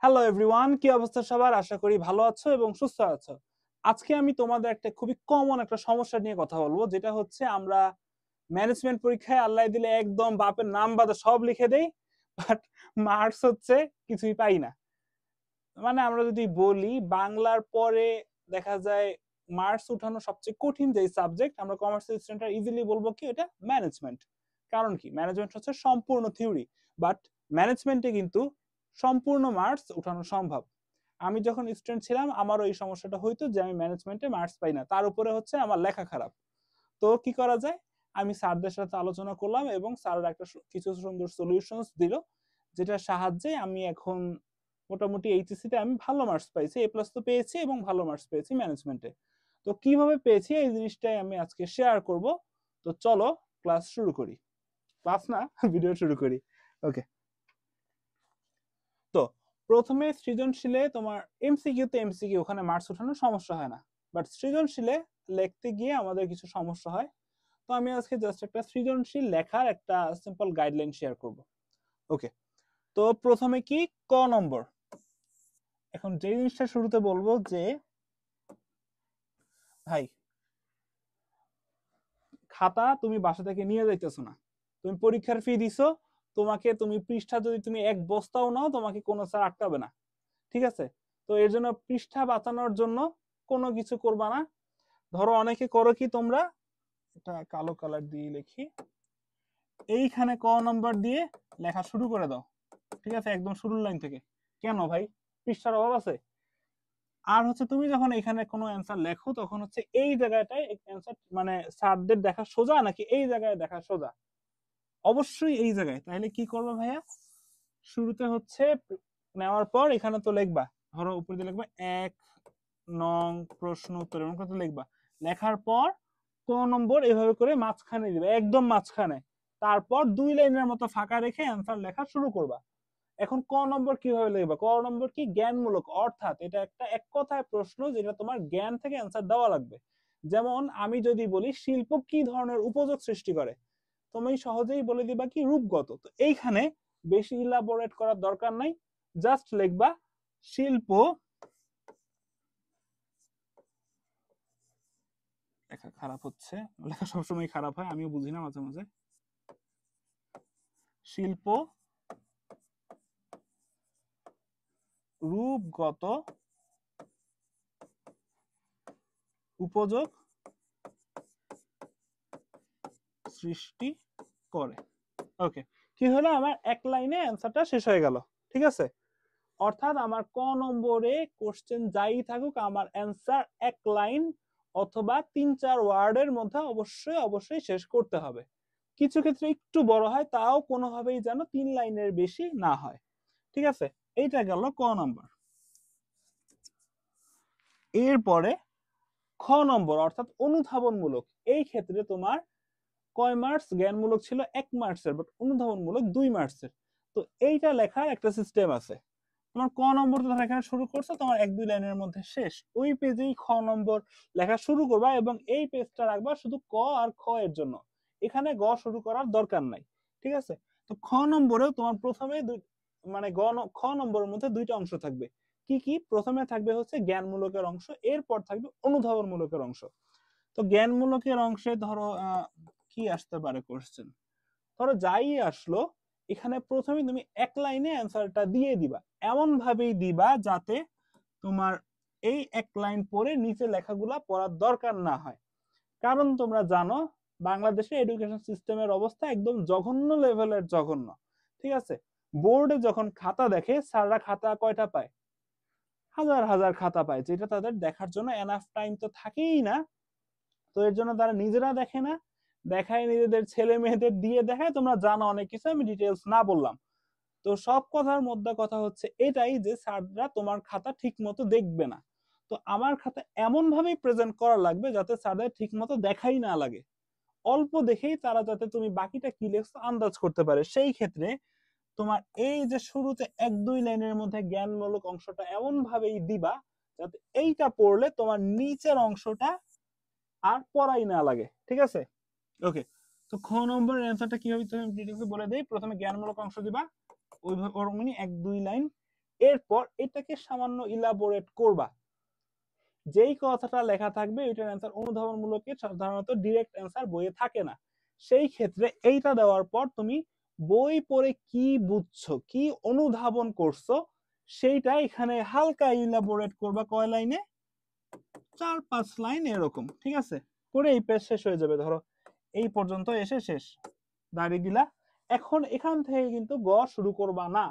Hello everyone, কি অবস্থা সবার? আশা করি ভালো আছো এবং সুস্থ আছো। আজকে আমি তোমাদের একটা খুবই কমন একটা সমস্যা নিয়ে কথা বলবো, যেটা হচ্ছে আমরা ম্যানেজমেন্ট পরীক্ষায় আল্লাহ দিলে একদম বাপের নাম বাদে সব লিখে দেই, বাট মার্কস হচ্ছে কিছুই পাই না। মানে আমরা যদি বলি বাংলার পরে দেখা যায় মার্কস উঠানো সবচেয়ে কঠিন যে সাবজেক্ট, আমরা কমার্সের স্টুডেন্টরা ইজিলি বলবো কি এটা ম্যানেজমেন্ট। কারণ কি, ম্যানেজমেন্ট হচ্ছে সম্পূর্ণ থিওরি, বাট ম্যানেজমেন্টে কিন্তু সম্পূর্ণ মার্কস উঠানো সম্ভব। আমি যখন স্টুডেন্ট ছিলাম আমারও এই সমস্যাটা হইতো যে আমি ম্যানেজমেন্টে মার্কস পাই না, তার উপরে হচ্ছে আমার লেখা খারাপ। তো কি করা যায়, আমি স্যারদের সাথে আলোচনা করলাম এবং স্যাররা একটা কিছু সুন্দর সলিউশনস দিল, যেটার সাহায্যে আমি এখন মোটামুটি এইচএসসি তে আমি ভালো মার্কস পাইছি, এ প্লাস তো পেয়েছি এবং ভালো মার্কস পেয়েছি ম্যানেজমেন্টে। তো কিভাবে পেয়েছি এই জিনিসটাই আমি আজকে শেয়ার করব। তো চলো ক্লাস শুরু করি, ক্লাস না ভিডিও শুরু করি। ওকে, তো প্রথমে সৃজনশীলে তোমার এমসিকিউ তে এমসিকিউ, ওখানে মার্কস ওঠানোর সমস্যা হয় না, বাট সৃজনশীলে লিখতে গিয়ে আমাদের কিছু সমস্যা হয়। তো আমি আজকে জাস্ট একটা সৃজনশীল লেখার একটা সিম্পল গাইডলাইন শেয়ার করব। ওকে, তো প্রথমে কি, ক নম্বর। এখন যে জিনিসটা শুরুতে বলবো যে ভাই, খাতা তুমি বাসা থেকে নিয়ে যাইতেছো না, তুমি পরীক্ষার ফি দিছো, তুমি পৃষ্ঠা যদি তুমি এক বস্তাও নাও তোমাকে কোনো স্যার আটকাবে না, ঠিক আছে? তো এর জন্য পৃষ্ঠা বাঁচানোর জন্য কোনো কিছু করবা না। ধরো অনেকে করো কি, তোমরা এটা কালো কালার দিয়ে লিখি, এইখানে ক নম্বর দিয়ে লেখা শুরু করে দাও, ঠিক আছে, একদম শুরুর লাইন থেকে। কেন ভাই, পৃষ্ঠার অভাব আছে? আর হচ্ছে তুমি যখন এখানে কোনো অ্যান্সার লেখো তখন হচ্ছে এই জায়গাটায় অ্যান্সার মানে স্যারদের দেখা সোজা নাকি এই জায়গায় দেখা সোজা? অবশ্যই এই জায়গায়। তাহলে কি করবো ভাইয়া, শুরুতে হচ্ছে নেওয়ার পর এখানে তো লিখবা, ধরো উপরে দিয়ে লিখবা 1 নং প্রশ্ন উত্তর, এমন করে লিখবা। লেখার পর ক নম্বর এভাবে করে মাঝখানে দিবে, একদম মাঝখানে। তারপর 2 লাইনের মতো ফাঁকা রেখে অ্যান্সার লেখা শুরু করবা। এখন ক নম্বর কিভাবে লিখবা? ক নম্বর কি, জ্ঞানমূলক, অর্থাৎ এটা একটা এক কথায় প্রশ্ন যেটা তোমার জ্ঞান থেকে অ্যান্সার দেওয়া লাগবে। যেমন আমি যদি বলি শিল্প কি ধরনের উপযোগ সৃষ্টি করে, তুমি সহজেই বলে দিবা কি, রূপগত। তো এইখানে বেশি ইলাবোরেট করার দরকার নাই, জাস্ট লিখবা শিল্প, লেখা খারাপ হচ্ছে, লেখা সবসময় খারাপ হয়, আমিও বুঝি না মাঝে মাঝে। শিল্প রূপগত উপযোগ সৃষ্টি করে। ওকে, কি হলো, আমার এক লাইনে অ্যান্সারটা শেষ হয়ে গেল, ঠিক আছে? অর্থাৎ আমার ক নম্বরে কোশ্চেন যাই থাকুক, আমার অ্যান্সার এক লাইন অথবা 3-4 ওয়ার্ডের মধ্যে অবশ্যই অবশ্যই শেষ করতে হবে। কিছু ক্ষেত্রে একটু বড় হয়, তাও কোনোভাবেই যেন 3 লাইনের বেশি না হয়, ঠিক আছে? এইটা গেল ক নম্বর। এরপরে খ নম্বর, অর্থাৎ অনুধাবনমূলক। এই ক্ষেত্রে তোমার কয় মার্কস, জ্ঞানমূলক ছিল 1 মার্কসের, বাট অনুধাবনমূলক 2 মার্কসের। তো এইটা লেখার একটা সিস্টেম আছে। তোমার ক নম্বর তো এখানে শুরু করছো, তোমার 1-2 লাইনের মধ্যে শেষ, ওই পেজেই খ নম্বর লেখা শুরু করবা এবং এই পেজটা রাখবা শুধু ক আর খ এর জন্য, এখানে গ শুরু করার দরকার নাই, ঠিক আছে? তো খ নম্বরেও তোমার প্রথমে মানে খ নম্বরের মধ্যে 2টা অংশ থাকবে। কি কি? প্রথমে থাকবে হচ্ছে জ্ঞানমূলকের অংশ, এরপর থাকবে অনুধাবনমূলকের অংশ। তো জ্ঞানমূলকের অংশে ধরো কি আসতে পারে কোশ্চেন, ধরো যাই আসলো, এখানে প্রথমে তুমি এক লাইনে অ্যান্সারটা দিয়ে দিবা, এমন ভাবেই দিবা যাতে তোমার এই এক লাইন পরে নিচে লেখাগুলা পড়ার দরকার না হয়। কারণ তোমরা জানো বাংলাদেশে এডুকেশন সিস্টেমের অবস্থা একদম জঘন্য লেভেলের জঘন্য, ঠিক আছে? বোর্ডে যখন খাতা দেখে, স্যাররা খাতা কয়টা পায়? হাজার হাজার খাতা পায়, যেটা তাদের দেখার জন্য এনাফ টাইম তো থাকেই না। তো এর জন্য তারা নিজেরা দেখে না, দেখায় নিজেদের ছেলে মেয়েদের দিয়ে দেখায়। তোমরা জানো অনেক কিছু, আমি ডিটেলস না বললাম। তো সব কথার মধ্যে কথা হচ্ছে এটাই যে স্যাররা তোমার খাতা ঠিক মতো দেখবে না। তো আমার খাতা এমন ভাবেই প্রেজেন্ট করা লাগবে যাতে স্যারদের ঠিক মতো দেখাই না লাগে, অল্প দেখেই তারা যাতে তুমি বাকিটা কি লেখছো আন্দাজ করতে পারে। সেই ক্ষেত্রে তোমার এই যে শুরুতে 1-2 লাইনের মধ্যে জ্ঞানমূলক অংশটা এমন ভাবেই দিবা যাতে এইটা পড়লে তোমার নিচের অংশটা আর পড়াই না লাগে, ঠিক আছে? ওকে, তো খ নম্বরের অ্যান্সারটা কিভাবে তুমি ডিটেইলসে বলে দেই। প্রথমে জ্ঞানমূলক অংশ দিবা, ওইভাবে ওরকমই 1-2 লাইন, এরপর এটাকে সামান্য ইলাবোরেট করবা, যেই কথাটা লেখা থাকবে এটার অ্যান্সার অনুধাবনমূলকে সাধারণত ডিরেক্ট অ্যান্সার বইয়ে থাকে না। সেই ক্ষেত্রে এইটা দেওয়ার পর তুমি বই পড়ে কি বুঝছো, কি অনুধাবন করছো, সেইটা এখানে হালকা ইলাবোরেট করবা। কয় লাইনে? 4-5 লাইন এরকম, ঠিক আছে? করে এই পেজ শেষ হয়ে যাবে। ধরো এই পর্যন্ত এসে শেষ, দাঁড়িয়ে দিলা। এখন এখান থেকে কিন্তু গ শুরু করবা না,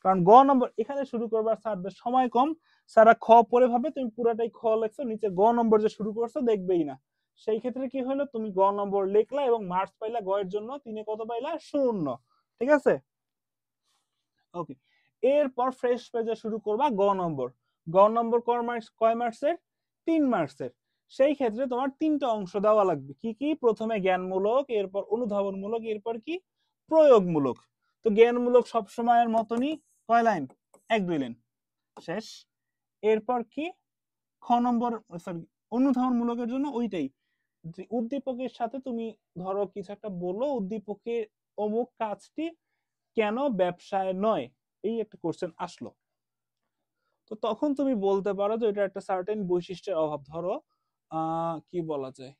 কারণ গ নম্বর এখানে শুরু করবার স্যারদের সময় কম। স্যারা খ পরে ভাবে তুমি পুরাটাই খ লেখছো, নিচে গ নম্বর যে শুরু করছো দেখবেই না। সেই ক্ষেত্রে কি হলো, তুমি গ নম্বর লিখলা এবং মার্কস পাইলা গ এর জন্য। তিনে কত পাইলা? 0, ঠিক আছে? ওকে, এরপর ফ্রেশ পেজে শুরু করবা গ নম্বর। গ নম্বর কয় মার্কসের? 3 মার্কসের। সেই ক্ষেত্রে তোমার 3টা অংশ দেওয়া লাগবে। কি কি? প্রথমে জ্ঞানমূলক, এরপর অনুধাবনমূলক, এরপর কি? প্রয়োগমূলক। তো জ্ঞানমূলক সব সময়ের মতনই কয় লাইন? 1-2 লাইন, শেষ। এরপর কি? খ নম্বর, সরি, অনুধাবনমূলকের জন্য ওইটাই, যে উদ্দীপকের সাথে তুমি ধরো কিছু একটা বলো, উদ্দীপকের অমুক কাজটি কেন ব্যবসায় নয়, এই একটা কোশ্চেন আসলো। তো তখন তুমি বলতে পারো যে এটা একটা সার্টেন বৈশিষ্ট্যের অভাব। ধরো কি বলা যায়,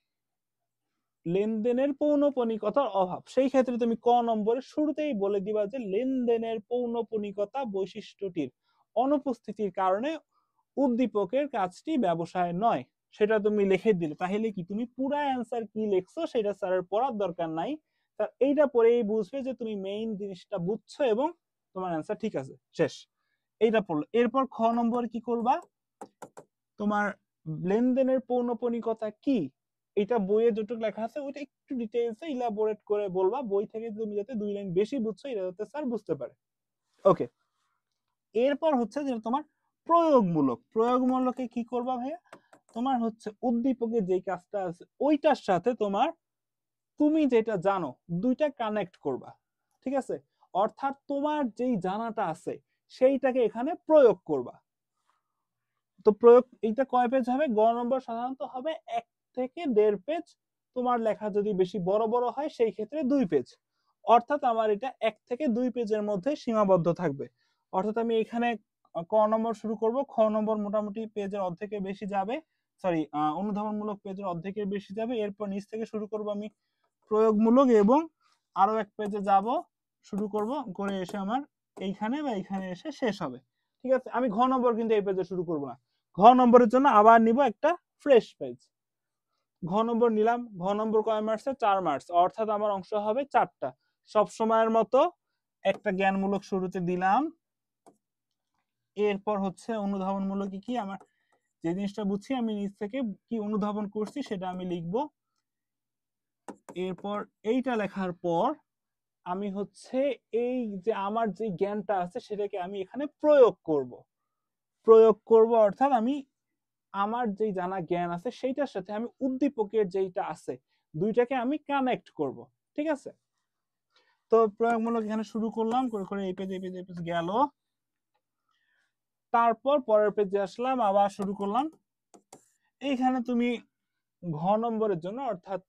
লেনদেনের পৌনঃপুনিকতার অভাব। সেই ক্ষেত্রে তুমি ক নম্বরে শুরুতেই বলে দিবা যে লেনদেনের পৌনঃপুনিকতা বৈশিষ্ট্যটির অনুপস্থিতির কারণে উদ্দীপকের কাজটি ব্যবসায় নয়, সেটা তুমি লিখে দিলে। তাহলে কি তুমি পুরা অ্যান্সার কি লিখছো সেটা স্যারের পড়ার দরকার নাই, স্যার এইটা পড়েই বুঝবে যে তুমি মেইন জিনিসটা বুঝছো এবং তোমার অ্যান্সার ঠিক আছে, শেষ। এইটা পড়লো। এরপর খ নম্বর কি করবা, তোমার লেনদেনের পৌনঃপুনিকতা কি, এটা বইয়ে যেটুকু লেখা আছে ওইটা একটু ডিটেইলসে ইলাবোরেট করে বলবা, বই থেকে তুমি যাতে 2 লাইন বেশি বুঝছো এটা যাতে স্যার বুঝতে পারে। ওকে, এরপর হচ্ছে যে তোমার প্রয়োগমূলক। প্রয়োগমূলকে কি করবা ভাইয়া, তোমার হচ্ছে উদ্দীপকের যে কাজটা আছে ওইটার সাথে তোমার তুমি যেটা জানো দুইটা কানেক্ট করবা, ঠিক আছে? অর্থাৎ তোমার যেই জানাটা আছে সেইটাকে এখানে প্রয়োগ করবা। তো প্রয়োগ এইটা কয় পেজ হবে? গ নম্বর সাধারণত হবে 1 থেকে 1.5 পেজ। তোমার লেখা যদি বেশি বড় বড় হয় সেই ক্ষেত্রে 2 পেজ। অর্থাৎ আমার এটা 1 থেকে 2 পেজের মধ্যে সীমাবদ্ধ থাকবে। অর্থাৎ আমি এখানে ক নম্বর শুরু করব, খ নম্বর মোটামুটি পেজের অর্ধেকের বেশি যাবে, সরি অনুধাবনমূলক পেজের অর্ধেকের বেশি যাবে। এরপর নিচ থেকে শুরু করব আমি প্রয়োগমূলক এবং আরো 1 পেজে যাব, শুরু করব করে এসে আমার এইখানে বা এইখানে এসে শেষ হবে, ঠিক আছে? আমি ঘ নম্বর কিন্তু এই পেজে শুরু করব না। ঘ নম্বরের জন্য আবার নিব একটা ফ্রেশ পেজ। ঘ নম্বর নিলাম। ঘ নম্বর কয় মার্কসে? 4 মার্কস, অর্থাৎ আমার অংশ হবে 4টা। সব সময়ের মতো একটা জ্ঞানমূলক শুরুতে দিলাম। এরপর হচ্ছে অনুধাবনমূলক কি, আমার যে জিনিসটা বুঝছি আমি নিজ থেকে কি অনুধাবন করছি সেটা আমি লিখব। এরপর এইটা লেখার পর আমি হচ্ছে এই যে আমার যে জ্ঞানটা আছে সেটাকে আমি এখানে প্রয়োগ করব। প্রয়োগ করব অর্থাৎ আমি আমার যে জানা জ্ঞান আছে সেইটার সাথে আমি উদ্দীপকের যেটা আছে দুইটাকে আমি কানেক্ট করব, ঠিক আছে? তো প্রয়োগমূলক এখানে শুরু করলাম, করে করে এই পেজ এই পেজ এই পেজ গেল। তারপর পরের পেজে আসলাম, আবার শুরু করলাম। এইখানে তুমি ঘ নম্বরের জন্য অর্থাৎ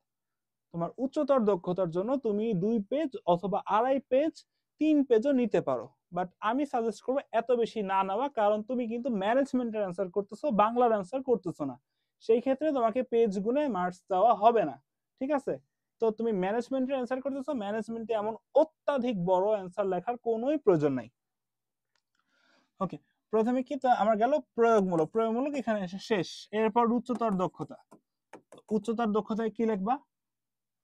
তোমার উচ্চতর দক্ষতার জন্য তুমি 2 পেজ অথবা 2.5 পেজ 3 পেজও নিতে পারো, বাট আমি সাজেস্ট করবো এত বেশি না নেওয়া, কারণ তুমি কিন্তু ম্যানেজমেন্টের অ্যান্সার করতেছো, বাংলার অ্যান্সার করতেছো না। সেই ক্ষেত্রে তোমাকে পেজ গুনে মার্কস দেওয়া হবে না, ঠিক আছে? তো তুমি ম্যানেজমেন্টের অ্যান্সার করতেছো, ম্যানেজমেন্টে এমন অত্যাধিক বড় অ্যান্সার লেখার কোনোই প্রয়োজন নাই। ওকে, প্রথমে কি আমার গেল প্রয়োগমূলক। প্রয়োগমূলক এখানে এসে শেষ। এরপর উচ্চতর দক্ষতা। উচ্চতর দক্ষতায় কি লিখবা?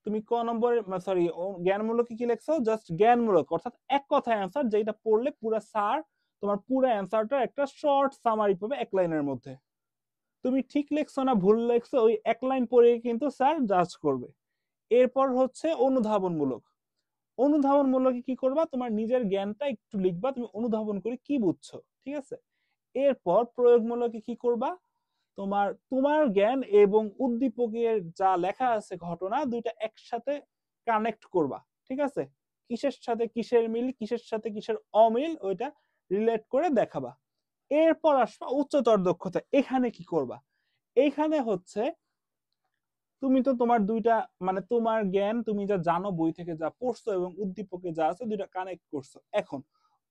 তুমি ক নম্বরের, সরি, জ্ঞানমূলক কি লিখছো? জাস্ট জ্ঞানমূলক, অর্থাৎ এক কথায় অ্যান্সার, যেটা পড়লে পুরো স্যার তোমার পুরো অ্যান্সারটা একটা শর্ট সামারি পাবে 1 লাইনের মধ্যে। তুমি ঠিক লিখছো না ভুল লিখছো ওই 1 লাইন পড়ে কিন্তু স্যার জাজ করবে। এরপর হচ্ছে অনুধাবনমূলক। অনুধাবনমূলক কি করবা? তোমার নিজের জ্ঞানটা একটু লিখবা, তুমি অনুধাবন করে কি বুঝছো, ঠিক আছে? এরপর প্রয়োগমূলক কি করবা? তোমার তোমার জ্ঞান এবং উদ্দীপকের যা লেখা আছে ঘটনা দুইটা একসাথে কানেক্ট করবা, ঠিক আছে? কিসের সাথে কিসের মিল, কিসের সাথে কিসের অমিল, ওইটা রিলেট করে দেখাবা। এরপর আসবা উচ্চতর দক্ষতা। এখানে কি করবা? এইখানে হচ্ছে তুমি তো তোমার দুইটা, মানে তোমার জ্ঞান তুমি যা জানো বই থেকে যা পড়ছো এবং উদ্দীপকে যা আছে দুইটা কানেক্ট করছো। এখন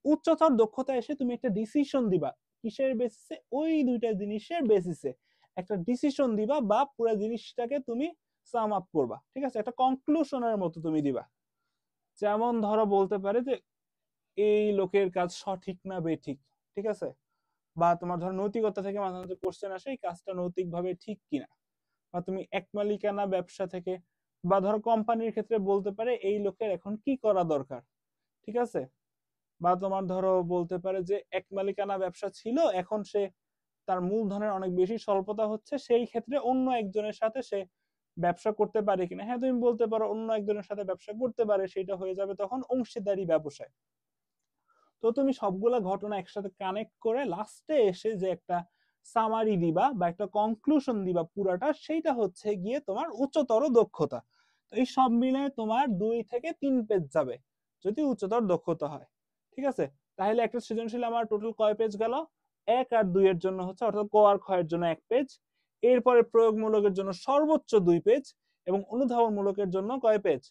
উচ্চতর দক্ষতা এসে তুমি একটা ডিসিশন দিবা, কিসের বেসিসে? ওই দুইটা জিনিসের বেসিসে একটা ডিসিশন দিবা, বা পুরো জিনিসটাকে তুমি সাম আপ করবা, ঠিক আছে? একটা কনক্লুশনের মতো তুমি দিবা। যেমন ধরো বলতে পারে যে এই লোকের কাজ সঠিক না বেঠিক, ঠিক আছে? বা তোমার ধরো নৈতিকতা থেকে মাঝে মাঝে কোশ্চেন আসে এই কাজটা নৈতিকভাবে ঠিক কিনা। বা তুমি এক মালিকানা ব্যবসা থেকে, বা ধরো কোম্পানির ক্ষেত্রে বলতে পারে এই লোকের এখন কি করা দরকার, ঠিক আছে? বা তোমার ধরো বলতে পারে যে এক মালিকানা ব্যবসা ছিল, এখন সে তার মূলধনের অনেক বেশি স্বল্পতা হচ্ছে, সেই ক্ষেত্রে অন্য একজনের সাথে সে ব্যবসা করতে পারে কিনা। হ্যাঁ, তুমি বলতে পারো অন্য একজনের সাথে ব্যবসা করতে পারে, সেটা হয়ে যাবে তখন অংশীদারি ব্যবসায়। তো তুমি সবগুলা ঘটনা একসাথে কানেক্ট করে লাস্টে এসে যে একটা সামারি দিবা বা একটা কনক্লুশন দিবা পুরাটা, সেইটা হচ্ছে গিয়ে তোমার উচ্চতর দক্ষতা। তো এই সব মিলে তোমার 2 থেকে 3 পেজ যাবে যদি উচ্চতর দক্ষতা হয়, ঠিক আছে? তাহলে একটা সৃজনশীল আমার টোটাল কয় পেজ গেল? 1 আর 2 এর জন্য হচ্ছে, অর্থাৎ ক আর খ এর জন্য 1 পেজ, এরপরে প্রয়োগমূলকের জন্য সর্বোচ্চ 2 পেজ, এবং অনুধাবনমূলকের জন্য কয় পেজ?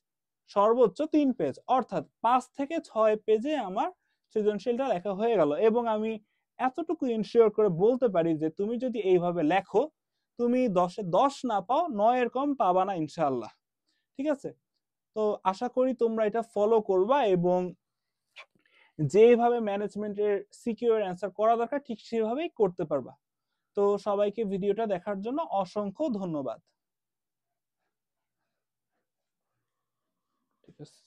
সর্বোচ্চ 3 পেজ। অর্থাৎ 5 থেকে 6 পেজে আমার সৃজনশীলটা লেখা হয়ে গেল। এবং আমি এতটুকু ইনশিওর করে বলতে পারি যে তুমি যদি এইভাবে লেখো, তুমি 10-এ 10 না পাও, 9-এর কম পাবা না ইনশাআল্লাহ, ঠিক আছে? তো আশা করি তোমরা এটা ফলো করবা, এবং যেভাবে ম্যানেজমেন্টের সিকিউর অ্যান্সার করা দরকার ঠিক সেভাবেই করতে পারবা। তো সবাইকে ভিডিওটা দেখার জন্য অসংখ্য ধন্যবাদ। ঠিক আছে।